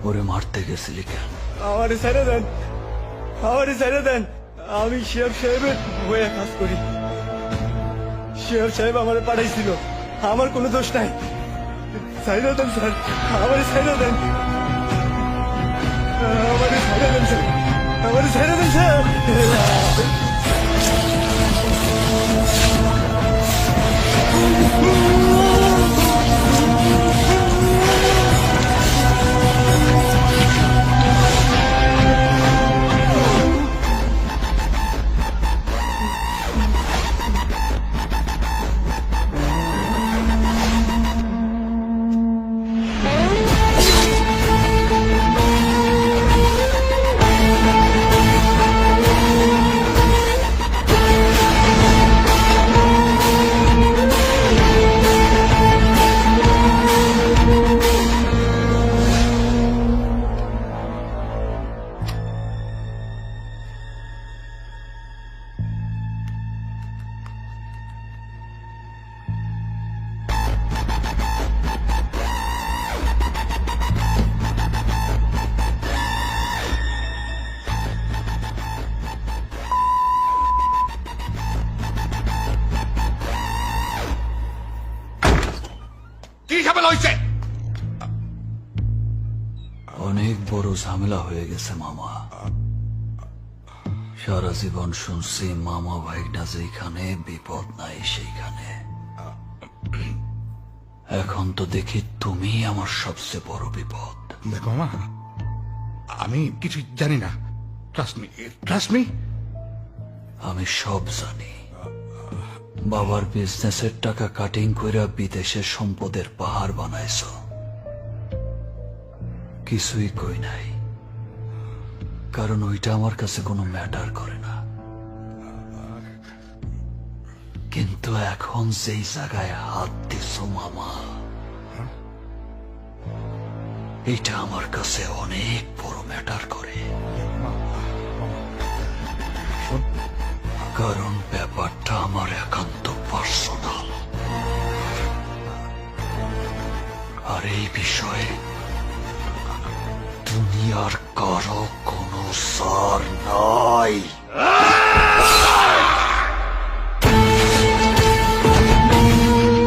ওরে মারতে গেছিলি কেন? আমারে ছেড়ে দেন, আমারে ছেড়ে দেন। আমি শিয়াব সাহেবের হয়ে কাজ করি। শিয়াব সাহেব আমারে পাঠাইছিল, আমার কোনো দোষ নাই। ছেড়ে দেন স্যার, আমারে ছেড়ে দেন, আমারে ছেড়ে দেন স্যার, আমারে ছেড়ে দেন স্যার। কি ঝামেলা হয়েছে? অনেক বড় ঝামেলা হয়ে গেছে মামা। সারা জীবন শুনছি মামা ভাইটা যেখানে বিপদ নাই সেইখানে। এখন তো দেখি তুমি আমার সবচেয়ে বড় বিপদ। দেখো মা, আমি কিছু জানি না। Trust me, trust me. আমি সব জানি। বাবার বিজনেসের টাকা কাটিং কইরা বিদেশে সম্পদের পাহাড় বানাইছ। কিছুই কই নাই, কারণ ওইটা আমার কাছে কোনো ম্যাটার করে না। কিন্তু এখন যেই জায়গায় হাত দিছ মামা, এইটা আমার কাছে অনেক বড় ম্যাটার করে। কারণ ব্যাপারটা আমার একান্ত পার্সোনাল, আর এই বিষয়ে দুনিয়ার কারো কোনো সার নাই।